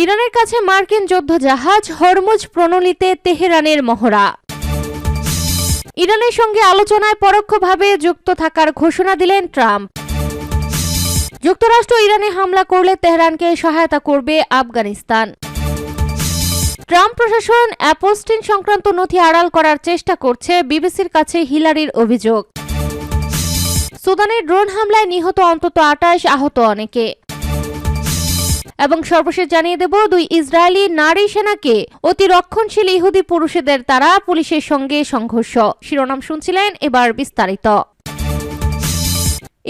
ইরানের কাছে মার্কিন যুদ্ধজাহাজ হরমুজ প্রণালীতে তেহরানের মহড়া। ইরানের সঙ্গে আলোচনায় পরোক্ষভাবে যুক্ত থাকার ঘোষণা দিলেন ট্রাম্প। যুক্তরাষ্ট্র ইরানে হামলা করলে তেহরানকে সহায়তা করবে আফগানিস্তান। ট্রাম্প প্রশাসন অ্যাপস্টিন সংক্রান্ত নথি আড়াল করার চেষ্টা করছে, বিবিসির কাছে হিলারির অভিযোগ। সুদানের ড্রোন হামলায় নিহত অন্তত 28, আহত অনেকে। এবং সর্বশেষ জানিয়ে দেব, 2 ইসরায়েলি নারী সেনাকে অতি রক্ষণশীল ইহুদি পুরুষদের দ্বারা পুলিশের সঙ্গে সংঘর্ষ। শিরোনাম শুনছিলেন, এবার বিস্তারিত।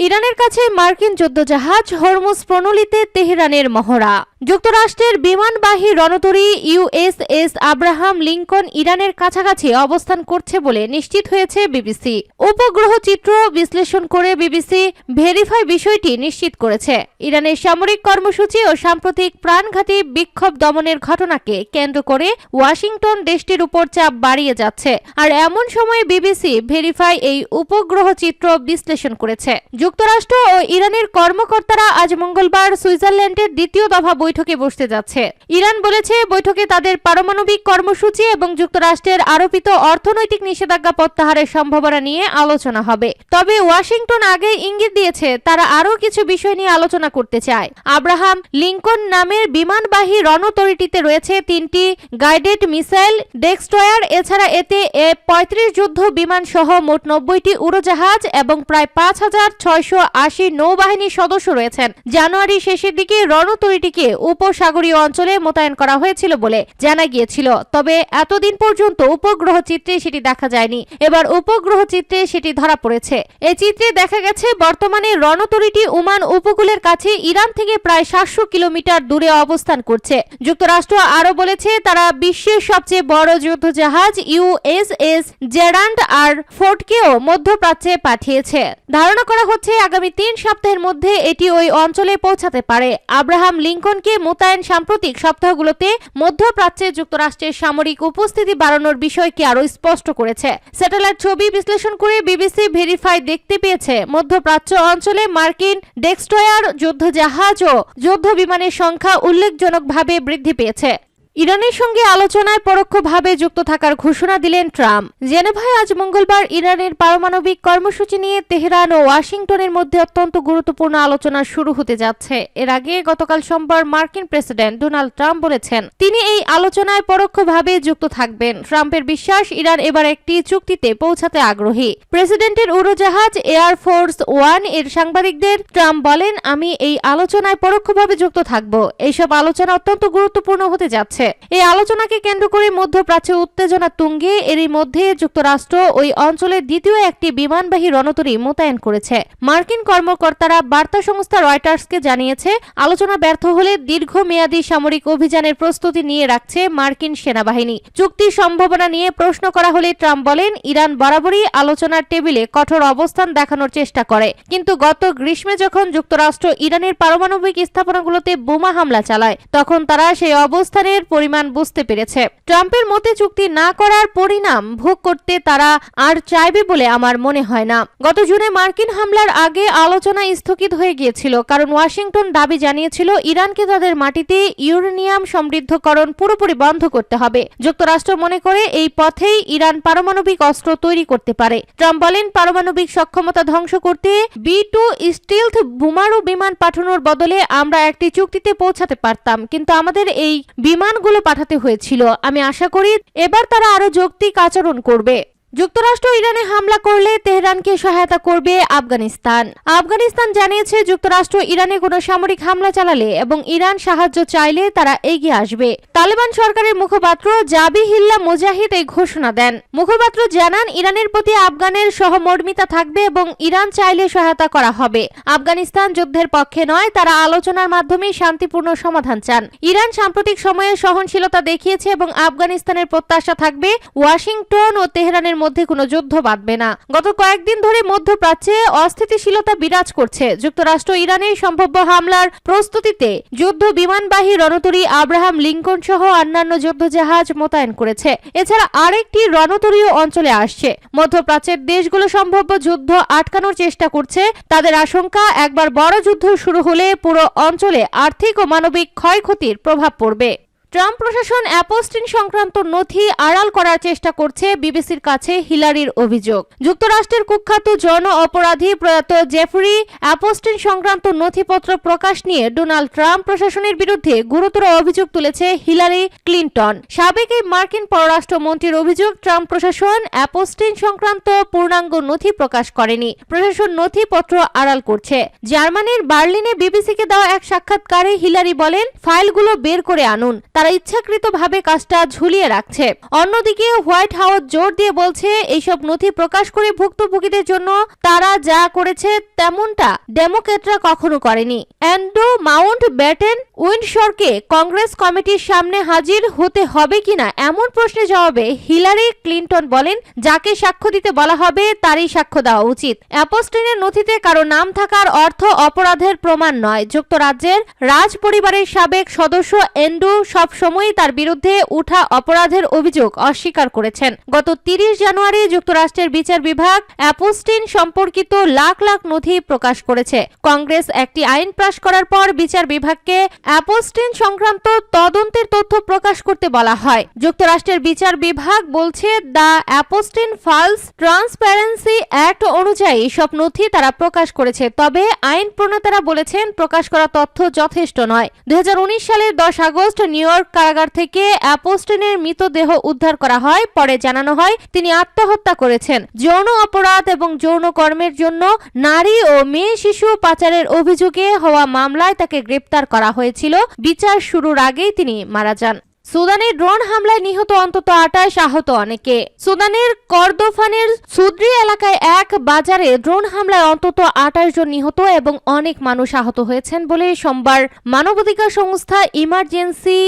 ইরানের কাছে মার্কিন যুদ্ধজাহাজ হরমুজ প্রণালীতে তেহরানের মহড়া। যুক্তরাষ্ট্রের বিমানবাহী রণতরী ইউএসএস আব্রাহাম লিঙ্কন ইরানের কাছাকাছি অবস্থান করছে বলে নিশ্চিত হয়েছে বিবিসি। উপগ্রহ চিত্র বিশ্লেষণ করে বিবিসি ভেরিফাই বিষয়টি নিশ্চিত করেছে। ইরানের সামরিক কর্মসূচি ও সাম্প্রতিক প্রাণঘাতী বিক্ষোভ দমনের ঘটনাকে কেন্দ্র করে ওয়াশিংটন দেশটির উপর চাপ বাড়িয়ে যাচ্ছে। আর এমন সময়ে বিবিসি ভেরিফাই এই উপগ্রহ চিত্র বিশ্লেষণ করেছে। যুক্তরাষ্ট্র ও ইরানের কর্মকর্তারা আজ মঙ্গলবার সুইজারল্যান্ডের দ্বিতীয় দফা বৈঠকে বসতে যাচ্ছে। ইরান বলেছে বৈঠকে তাদের পারমাণবিক কর্মসূচি এবং যুক্তরাষ্ট্রের আরোপিত অর্থনৈতিক নিষেধাজ্ঞা প্রত্যাহারের সম্ভাবনা নিয়ে আলোচনা হবে। তবে ওয়াশিংটন আগে ইঙ্গিত দিয়েছে তারা আরও কিছু বিষয় নিয়ে আলোচনা করতে চায়। আব্রাহাম লিঙ্কন নামের বিমানবাহী রণতরীটিতে রয়েছে 3টি গাইডেড মিসাইল ডেস্ট্রয়ার। এছাড়া এতে F-35 যুদ্ধ বিমান সহ মোট 90টি উড়োজাহাজ এবং প্রায় 5680 নৌবাহিনীর সদস্য রয়েছেন। জানুয়ারি শেষের দিকে রণতরীটিকে উপসাগরীয় অঞ্চলে মোতায়েন করা হয়েছিল বলে জানা গিয়েছিল। তবে এতদিন পর্যন্ত উপগ্রহ চিত্রে সেটি দেখা যায়নি। এবার উপগ্রহ চিত্রে সেটি ধরা পড়েছে। এই চিত্রে দেখা গেছে বর্তমানে রণতরীটি ওমান উপকূলের কাছে ইরান থেকে প্রায় 700 কিলোমিটার দূরে অবস্থান করছে। যুক্তরাষ্ট্র আরও বলেছে তারা বিশ্বের সবচেয়ে বড় যুদ্ধজাহাজ ইউএসএস জেরান্ড আর ফোর্ডকেও মধ্যপ্রাচ্যে পাঠিয়েছে। ধারণা করা হচ্ছে আগামী 3 সপ্তাহের মধ্যে এটি ওই অঞ্চলে পৌঁছাতে পারে। আব্রাহাম লিঙ্কনকে মোতায়েন সাম্প্রতিক সপ্তাহগুলোতে মধ্যপ্রাচ্যে যুক্তরাষ্ট্রের সামরিক উপস্থিতি বাড়ানোর বিষয়কে আরও স্পষ্ট করেছে। স্যাটেলাইট ছবি বিশ্লেষণ করে বিবিসি ভেরিফাই দেখতে পেয়েছে মধ্যপ্রাচ্য অঞ্চলে মার্কিন ডেস্ট্রয়ার যুদ্ধজাহাজ ও যুদ্ধ বিমানের সংখ্যা উল্লেখজনকভাবে বৃদ্ধি পেয়েছে। ইরানের সঙ্গে আলোচনায় পরোক্ষভাবে যুক্ত থাকার ঘোষণা দিলেন ট্রাম্প। জেনেভায় আজ মঙ্গলবার ইরানের পারমাণবিক কর্মসূচি নিয়ে তেহরান ও ওয়াশিংটনের মধ্যে অত্যন্ত গুরুত্বপূর্ণ আলোচনা শুরু হতে যাচ্ছে। এর আগে গতকাল সোমবার মার্কিন প্রেসিডেন্ট ডোনাল্ড ট্রাম্প বলেছেন তিনি এই আলোচনায় পরোক্ষভাবে যুক্ত থাকবেন। ট্রাম্পের বিশ্বাস ইরান এবার একটি চুক্তিতে পৌঁছাতে আগ্রহী। প্রেসিডেন্টের উড়োজাহাজ এয়ার ফোর্স 1 এর সাংবাদিকদের ট্রাম্প বলেন, আমি এই আলোচনায় পরোক্ষভাবে যুক্ত থাকব। এইসব আলোচনা অত্যন্ত গুরুত্বপূর্ণ হতে যাচ্ছে। এই আলোচনাকে কেন্দ্র করে মধ্যপ্রাচ্যে উত্তেজনা তুঙ্গে। এরই মধ্যে যুক্তরাষ্ট্র ওই অঞ্চলের দ্বিতীয় একটি বিমানবাহী রণতরী মোতায়েন করেছে। মার্কিন কর্মকর্তারা বার্তা সংস্থা রয়টার্সকে জানিয়েছে আলোচনা ব্যর্থ হলে দীর্ঘমেয়াদী সামরিক অভিযানের প্রস্তুতি নিয়ে রাখছে মার্কিন সেনাবাহিনী। চুক্তির সম্ভাবনা নিয়ে প্রশ্ন করা হলে ট্রাম্প বলেন, ইরান বরাবরই আলোচনার টেবিলে কঠোর অবস্থান দেখানোর চেষ্টা করে, কিন্তু গত গ্রীষ্মে যখন যুক্তরাষ্ট্র ইরানের পারমাণবিক স্থাপনাগুলোতে বোমা হামলা চালায় তখন তারা সেই অবস্থানের পরিমাণ বুঝতে পেরেছে। ট্রাম্পের মতে চুক্তি না করার পরিণাম ভোগ করতে তারা আর চাইবে বলে আমার মনে হয় না। গত জুনে মার্কিন হামলার আগে আলোচনা স্থগিত হয়ে গিয়েছিল, কারণ ওয়াশিংটন দাবি জানিয়েছিল ইরানকে তাদের মাটিতে ইউরেনিয়াম সমৃদ্ধকরণ পুরোপুরি বন্ধ করতে হবে। যুক্তরাষ্ট্র মনে করে এই পথেই ইরান পারমাণবিক অস্ত্র তৈরি করতে পারে। ট্রাম্প বলেন, পারমাণবিক সক্ষমতা ধ্বংস করতে B-2 স্টিলথ বোমারু বিমান পাঠানোর বদলে আমরা একটি চুক্তিতে পৌঁছাতে পারতাম, কিন্তু আমাদের এই বিমানগুলো পাঠাতে হয়েছিল। আমি আশা করি এবার তারা আরো যৌক্তিক আচরণ করবে। যুক্তরাষ্ট্র ইরানে হামলা করলে তেহরানকে সহায়তা করবে আফগানিস্তান। আফগানিস্তান জানিয়েছে যুক্তরাষ্ট্র ইরানে কোনো সামরিক হামলা চালালে এবং ইরান সাহায্য চাইলে তারা এগিয়ে আসবে। তালেবান সরকারের মুখপাত্র জাবিহিল্লাহ মুজাহিদ এই ঘোষণা দেন। মুখপাত্র জানান, ইরানের প্রতি আফগানের সহমর্মিতা থাকবে এবং ইরান চাইলে সহায়তা করা হবে। আফগানিস্তান যুদ্ধের পক্ষে নয়, তারা আলোচনার মাধ্যমে শান্তিপূর্ণ সমাধান চান। ইরান সাম্প্রতিক সময়ে সহনশীলতা দেখিয়েছে এবং আফগানিস্তানের প্রত্যাশা থাকবে ওয়াশিংটন ও তেহরানের মধ্যে কোনো যুদ্ধ বাঁধবে না। গত কয়েকদিন ধরে মধ্যপ্রাচ্যে অস্থিতিশীলতা বিরাজ করছে। যুক্তরাষ্ট্র ইরানের সম্ভাব্য হামলার প্রস্তুতিতে যুদ্ধ বিমানবাহী রণতরী আব্রাহাম লিঙ্কন সহ অন্যান্য যুদ্ধজাহাজ মোতায়েন করেছে। এছাড়া আরেকটি রণতরীও অঞ্চলে আসছে। মধ্যপ্রাচ্যের দেশগুলো সম্ভাব্য যুদ্ধ আটকানোর চেষ্টা করছে। তাদের আশঙ্কা, একবার বড় যুদ্ধ শুরু হলে পুরো অঞ্চলে আর্থিক ও মানবিক ক্ষয়ক্ষতির প্রভাব পড়বে। ট্রাম্প প্রশাসন অ্যাপস্টিন সংক্রান্ত নথি আড়াল করার চেষ্টা করছে, বিবিসির কাছে হিলারির অভিযোগ। যুক্তরাষ্ট্রের কুখ্যাত যৌন অপরাধী প্রয়াত জেফরি অ্যাপস্টিন সংক্রান্ত নথিপত্র প্রকাশ নিয়ে ডোনাল্ড ট্রাম্প প্রশাসনের বিরুদ্ধে গুরুতর অভিযোগ তুলেছে হিলারি ক্লিনটন। সাবেক এই মার্কিন পররাষ্ট্রমন্ত্রীর অভিযোগ, ট্রাম্প প্রশাসন অ্যাপস্টিন সংক্রান্ত পূর্ণাঙ্গ নথি প্রকাশ করেনি, প্রশাসন নথিপত্র আড়াল করছে। জার্মানির বার্লিনে বিবিসিকে দেওয়া এক সাক্ষাৎকারে হিলারি বলেন, ফাইলগুলো বের করে আনুন, তারা ইচ্ছাকৃতভাবে কাজটা ঝুলিয়ে রাখছে। অন্যদিকে হোয়াইট হাউস জোর দিয়ে বলছে, এইসব নথি প্রকাশ করে ভুক্তভোগীদের জন্য তারা যা করেছে তেমনটা ডেমোক্র্যাটরা কখনো করেনি। অ্যান্ড্রু মাউন্ট ব্যাটেন উইন্ডসরকে কংগ্রেস কমিটির সামনে হাজির হতে হবে কিনা এমন প্রশ্নের জবাবে হিলারি ক্লিনটন বলেন, যাকে সাক্ষ্য দিতে বলা হবে তারই সাক্ষ্য দেওয়া উচিত। অ্যাপস্টিনের নথিতে কারো নাম থাকার অর্থ অপরাধের প্রমাণ নয়। যুক্তরাজ্যের রাজ পরিবারের সাবেক সদস্য অ্যান্ড্রু সবসময়ই তার বিরুদ্ধে উঠা অপরাধের অভিযোগ অস্বীকার করেছেন। গত 30 জানুয়ারি যুক্তরাষ্ট্রের বিচার বিভাগ অ্যাপস্টিন সম্পর্কিত লাখ লাখ নথি প্রকাশ করেছে। কংগ্রেস একটি আইন পাস করার পর বিচার বিভাগকে অ্যাপস্টিন সংক্রান্ত তদন্তের তথ্য প্রকাশ করতে বলা হয়। যুক্তরাষ্ট্রের বিচার বিভাগ বলছে, the Epstein files transparency act অনুযায়ী সব নথি তারা প্রকাশ করেছে, তবে আইন প্রণেতারা বলেছেন প্রকাশ করা তথ্য যথেষ্ট নয়। 2019 সালের 10 আগস্ট নিউ ইয়র্ক কারাগার থেকে অ্যাপস্টিনের মৃতদেহ উদ্ধার করা হয়। পরে জানানো হয় তিনি আত্মহত্যা করেছেন। যৌন অপরাধ এবং যৌন কর্মের জন্য নারী ও মেয়ে শিশু পাচারের অভিযোগে হওয়া মামলায় তাকে গ্রেপ্তার করা হয়েছিল। বিচার শুরুর আগেই তিনি মারা যান। সুদানের ড্রোন হামলায় নিহত অন্তত 28, আহত অনেকে। সুদানের কর্দোফানের সুদ্রি এলাকায় এক বাজারে ড্রোন হামলায় অন্তত 28 জন নিহত এবং অনেক মানুষ আহত হয়েছেন বলে সোমবার মানবাধিকার সংস্থা ইমার্জেন্সি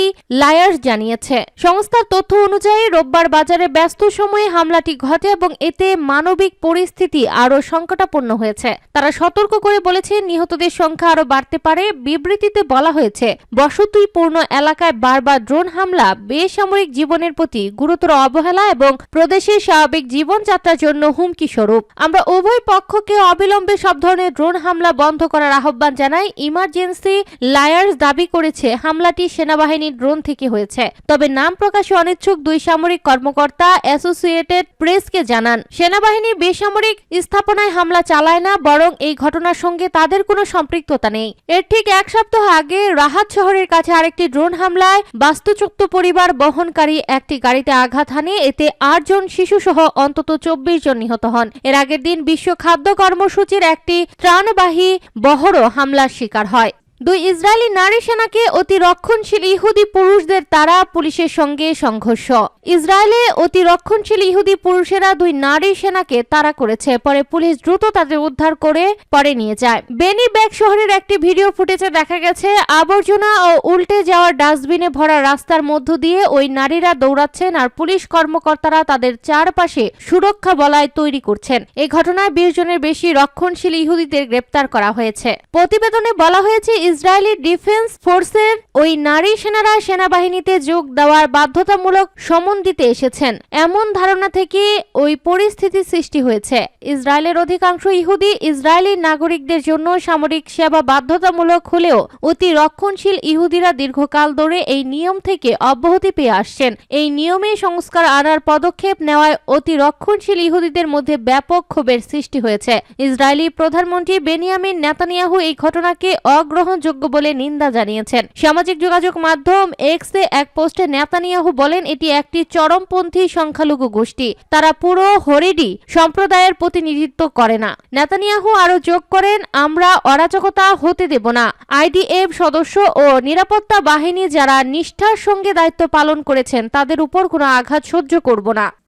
লায়ার্স জানিয়েছে। সংস্থার তথ্য অনুযায়ী রোববার বাজারে ব্যস্ত সময়ে হামলাটি ঘটে এবং এতে মানবিক পরিস্থিতি আরও সংকটাপন্ন হয়েছে। তারা সতর্ক করে বলেছে, নিহতদের সংখ্যা আরও বাড়তে পারে। বিবৃতিতে বলা হয়েছে, বসতিপূর্ণ এলাকায় বারবার ড্রোন হামলা বেসামরিক জীবনের প্রতি গুরুতর অবহেলা এবং প্রদেশের স্বাভাবিক জীবনযাত্রার জন্য হুমকি স্বরূপ। আমরা উভয় পক্ষকে অবিলম্বে সব ধরনের ড্রোন হামলা বন্ধ করার আহ্বান জানাই। ইমার্জেন্সি লায়ার্স দাবি করেছে হামলাটি সেনাবাহিনীর ড্রোন থেকে হয়েছে, তবে নাম প্রকাশে অনিচ্ছুক দুই সামরিক কর্মকর্তা অ্যাসোসিয়েটেড প্রেসকে জানান, সেনাবাহিনী বেসামরিক স্থাপনায় হামলা চালায় না, বরং এই ঘটনার সঙ্গে তাদের কোনো সম্পৃক্ততা নেই। এর ঠিক এক সপ্তাহ আগে রাহাত শহরের কাছে আরেকটি ড্রোন হামলায় বাস্তুচ্যুত পরিবার বহনকারী একটি গাড়িতে আঘাত হানে, এতে 8 জন শিশু সহ অন্তত 24 জন নিহত হন। এর আগের দিন বিশ্ব খাদ্য কর্মসূচির একটি ত্রাণবাহী বহরও হামলার শিকার হয়। দুই ইসরায়েলি নারী সেনাকে অতি রক্ষণশীল ইহুদি পুরুষদের তারা পুলিশের সঙ্গে সংঘর্ষ। ইসরায়েলে অতি রক্ষণশীল ইহুদি পুরুষেরা দুই নারী সেনাকে তাড়া করেছে। পরে পুলিশ দ্রুত তাদের উদ্ধার করে পরে নিয়ে যায়। বেনি ব্যাগ শহরের একটি ভিডিও ফুটেজে দেখা গেছে, আবর্জনা ও উল্টে যাওয়ার ডাস্টবিনে ভরা রাস্তার মধ্য দিয়ে ওই নারীরা দৌড়াচ্ছেন আর পুলিশ কর্মকর্তারা তাদের চারপাশে সুরক্ষা বলয় তৈরি করছেন। এই ঘটনায় 20 জনের বেশি রক্ষণশীল ইহুদিদের গ্রেপ্তার করা হয়েছে। প্রতিবেদনে বলা হয়েছে, ইসরায়েলি ডিফেন্স ফোর্সের ওই নারী সেনারা সেনাবাহিনীতে যোগ দেওয়ার বাধ্যতামূলক সমন দিতে এসেছেন, এমন ধারণা থেকে ওই পরিস্থিতি সৃষ্টি হয়েছে। ইসরায়েলের অধিকাংশ ইহুদি ইসরায়েলি নাগরিকদের জন্য সামরিক সেবা বাধ্যতামূলক হলেও অতি রক্ষণশীল ইহুদিরা দীর্ঘকাল ধরে এই নিয়ম থেকে অব্যাহতি পেয়ে আসছেন। এই নিয়মে সংস্কার আনার পদক্ষেপ নেওয়ায় অতি রক্ষণশীল ইহুদিদের মধ্যে ব্যাপক ক্ষোভের সৃষ্টি হয়েছে। ইসরায়েলি প্রধানমন্ত্রী বেনিয়ামিন নেতানিয়াহু এই ঘটনাকে অগ্রহণযোগ্য বলে নিন্দা জানিয়েছেন। সামাজিক যোগাযোগ মাধ্যম এক্সে এক পোস্টে নেতানিয়াহু বলেন, এটি একটি চরমপন্থী সংখ্যালঘু গোষ্ঠী, তারা পুরো হরিডি সম্প্রদায়ের প্রতিনিধিত্ব করে না। নেতানিয়াহু আরো যোগ করেন, আমরা অরাজকতা হতে দেব না। আইডিএফ সদস্য ও নিরাপত্তা বাহিনী যারা নিষ্ঠার সঙ্গে দায়িত্ব পালন করেছেন তাদের উপর কোনো আঘাত সহ্য করব না।